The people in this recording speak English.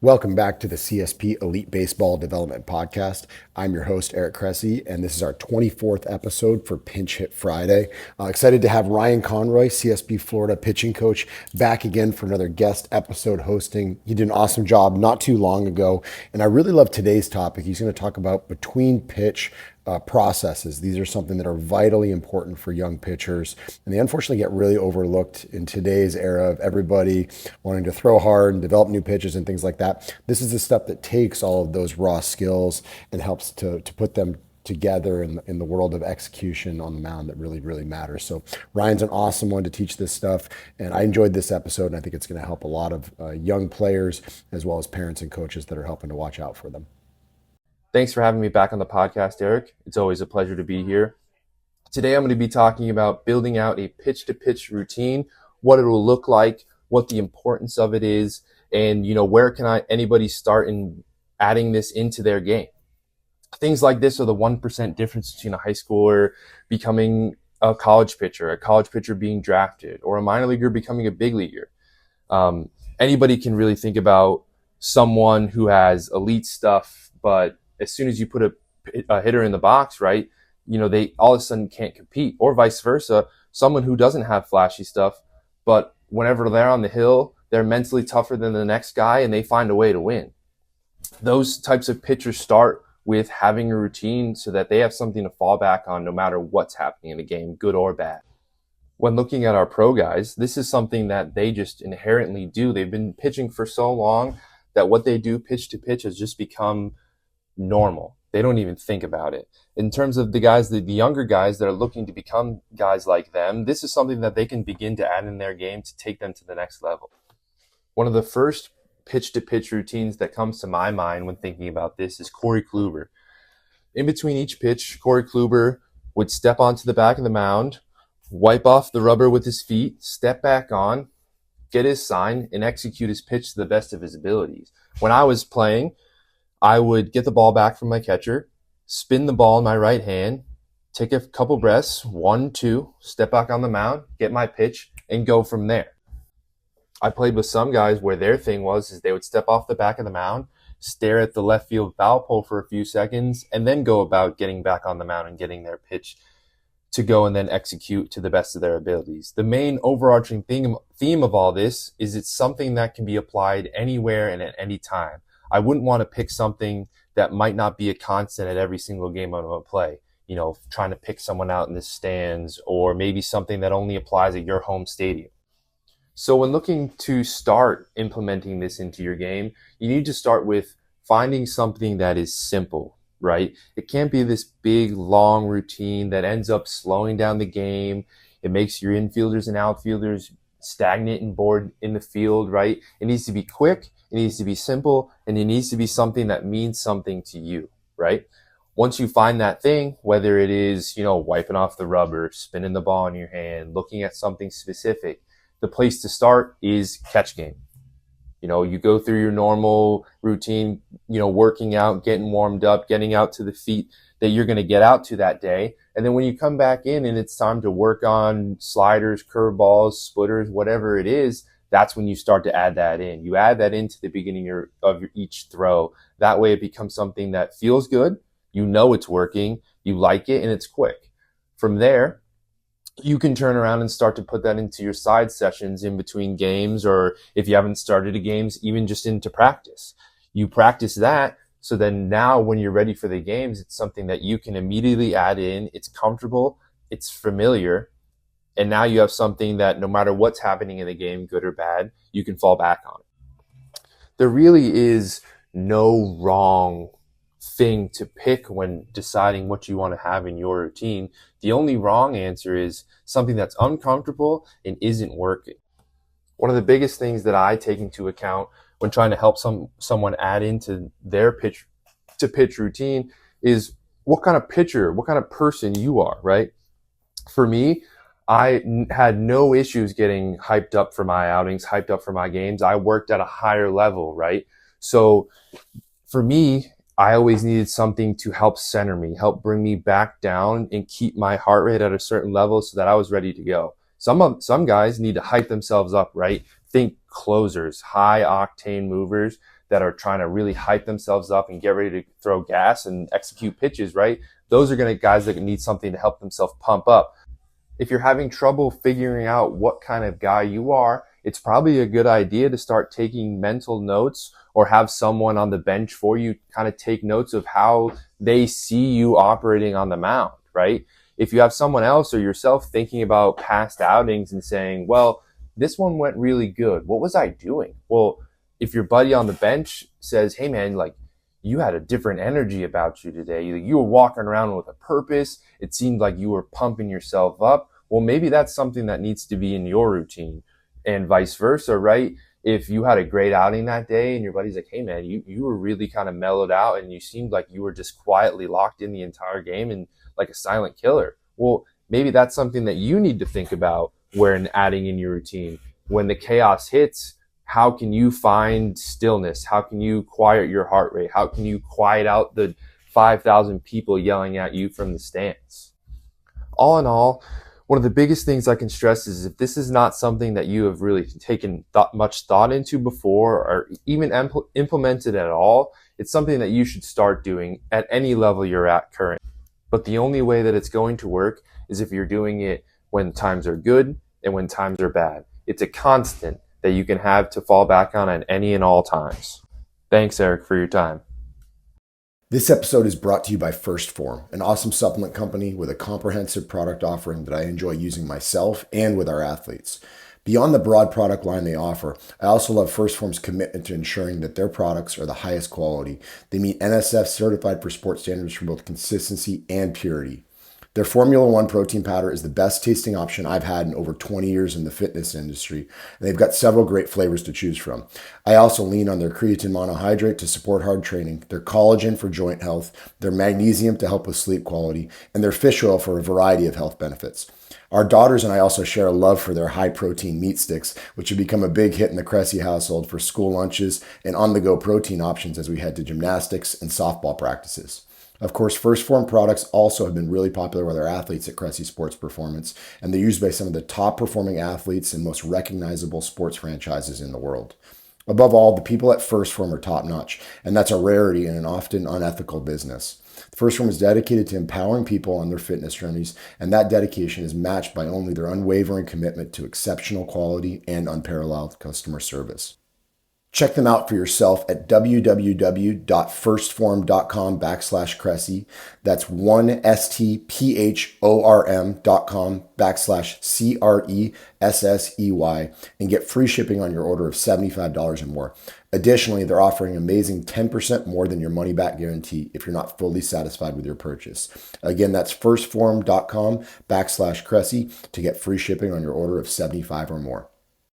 Welcome back to the CSP Elite Baseball Development Podcast. I'm your host, Eric Cressy, and this is our 24th episode for Pinch Hit Friday. Excited to have Ryan Conroy, CSP Florida pitching coach, back again for another guest episode hosting. He did an awesome job not too long ago, and I really love today's topic. He's going to talk about between pitch processes. These are something that are vitally important for young pitchers, and they unfortunately get really overlooked in today's era of everybody wanting to throw hard and develop new pitches and things like that. This is the stuff that takes all of those raw skills and helps to put them together in the world of execution on the mound that really matters. So Ryan's an awesome one to teach this stuff, and I enjoyed this episode, and I think it's going to help a lot of young players as well as parents and coaches that are helping to watch out for them. Thanks for having me back on the podcast, Eric. It's always a pleasure to be here. Today, I'm going to be talking about building out a pitch-to-pitch routine, what it will look like, what the importance of it is, and where can anybody start in adding this into their game. Things like this are the 1% difference between a high schooler becoming a college pitcher being drafted, or a minor leaguer becoming a big leaguer. Anybody can really think about someone who has elite stuff, but as soon as you put a hitter in the box, right, they all of a sudden can't compete, or vice versa. Someone who doesn't have flashy stuff, but whenever they're on the hill, they're mentally tougher than the next guy and they find a way to win. Those types of pitchers start with having a routine so that they have something to fall back on no matter what's happening in the game, good or bad. When looking at our pro guys, this is something that they just inherently do. They've been pitching for so long that what they do pitch to pitch has just become normal. They don't even think about it. In terms of the guys, the younger guys that are looking to become guys like them, this is something that they can begin to add in their game to take them to the next level. One of the first pitch-to-pitch routines that comes to my mind when thinking about this is Corey Kluber. In between each pitch, Corey Kluber would step onto the back of the mound, wipe off the rubber with his feet, step back on, get his sign, and execute his pitch to the best of his abilities. When I was playing, I would get the ball back from my catcher, spin the ball in my right hand, take a couple breaths, 1, 2, step back on the mound, get my pitch, and go from there. I played with some guys where their thing was they would step off the back of the mound, stare at the left field foul pole for a few seconds, and then go about getting back on the mound and getting their pitch to go and then execute to the best of their abilities. The main overarching theme of all this is it's something that can be applied anywhere and at any time. I wouldn't want to pick something that might not be a constant at every single game I'm going to play. Trying to pick someone out in the stands, or maybe something that only applies at your home stadium. So when looking to start implementing this into your game, you need to start with finding something that is simple, right? It can't be this big, long routine that ends up slowing down the game. It makes your infielders and outfielders stagnant and bored in the field, right? It needs to be quick. It needs to be simple, and it needs to be something that means something to you, right? Once you find that thing, whether it is, wiping off the rubber, spinning the ball in your hand, looking at something specific, the place to start is catch game. You go through your normal routine, working out, getting warmed up, getting out to the feet that you're going to get out to that day. And then when you come back in and it's time to work on sliders, curveballs, splitters, whatever it is, that's when you start to add that in. You add that into the beginning of each throw. That way it becomes something that feels good. It's working. You like it, and it's quick. From there, you can turn around and start to put that into your side sessions in between games, or if you haven't started a games, even just into practice. You practice that, so then now when you're ready for the games, it's something that you can immediately add in. It's comfortable. It's familiar. And now you have something that no matter what's happening in the game, good or bad, you can fall back on. There really is no wrong thing to pick when deciding what you want to have in your routine. The only wrong answer is something that's uncomfortable and isn't working. One of the biggest things that I take into account when trying to help someone add into their pitch routine is what kind of pitcher, what kind of person you are, right? For me, I had no issues getting hyped up for my outings, hyped up for my games. I worked at a higher level, right? So for me, I always needed something to help center me, help bring me back down and keep my heart rate at a certain level so that I was ready to go. Some guys need to hype themselves up, right? Think closers, high octane movers that are trying to really hype themselves up and get ready to throw gas and execute pitches, right? Those are going to guys that need something to help themselves pump up. If you're having trouble figuring out what kind of guy you are, it's probably a good idea to start taking mental notes or have someone on the bench for you kind of take notes of how they see you operating on the mound, right? If you have someone else or yourself thinking about past outings and saying, well, this one went really good. What was I doing? Well, if your buddy on the bench says, hey man, like you had a different energy about you today. You were walking around with a purpose. It seemed like you were pumping yourself up. Well, maybe that's something that needs to be in your routine and vice versa, right? If you had a great outing that day and your buddy's like, hey man, you were really kind of mellowed out and you seemed like you were just quietly locked in the entire game and like a silent killer. Well, maybe that's something that you need to think about when adding in your routine. When the chaos hits, how can you find stillness? How can you quiet your heart rate? How can you quiet out the 5,000 people yelling at you from the stands? All in all, one of the biggest things I can stress is if this is not something that you have really taken much thought into before or even implemented at all, it's something that you should start doing at any level you're at currently. But the only way that it's going to work is if you're doing it when times are good and when times are bad. It's a constant that you can have to fall back on at any and all times. Thanks, Eric, for your time. This episode is brought to you by First Form, an awesome supplement company with a comprehensive product offering that I enjoy using myself and with our athletes. Beyond the broad product line they offer, I also love First Form's commitment to ensuring that their products are the highest quality. They meet NSF certified for sport standards for both consistency and purity. Their Formula One protein powder is the best tasting option I've had in over 20 years in the fitness industry, and they've got several great flavors to choose from. I also lean on their creatine monohydrate to support hard training, their collagen for joint health, their magnesium to help with sleep quality, and their fish oil for a variety of health benefits. Our daughters and I also share a love for their high-protein meat sticks, which have become a big hit in the Cressy household for school lunches and on-the-go protein options as we head to gymnastics and softball practices. Of course, First Form products also have been really popular with our athletes at Cressy Sports Performance, and they're used by some of the top performing athletes and most recognizable sports franchises in the world. Above all, the people at First Form are top notch, and that's a rarity in an often unethical business. First Form is dedicated to empowering people on their fitness journeys, and that dedication is matched by only their unwavering commitment to exceptional quality and unparalleled customer service. Check them out for yourself at www.firstform.com/Cressy. That's 1stphorm.com/CRESSEY and get free shipping on your order of $75 or more. Additionally, they're offering amazing 10% more than your money back guarantee if you're not fully satisfied with your purchase. Again, that's firstform.com/Cressy to get free shipping on your order of $75 or more.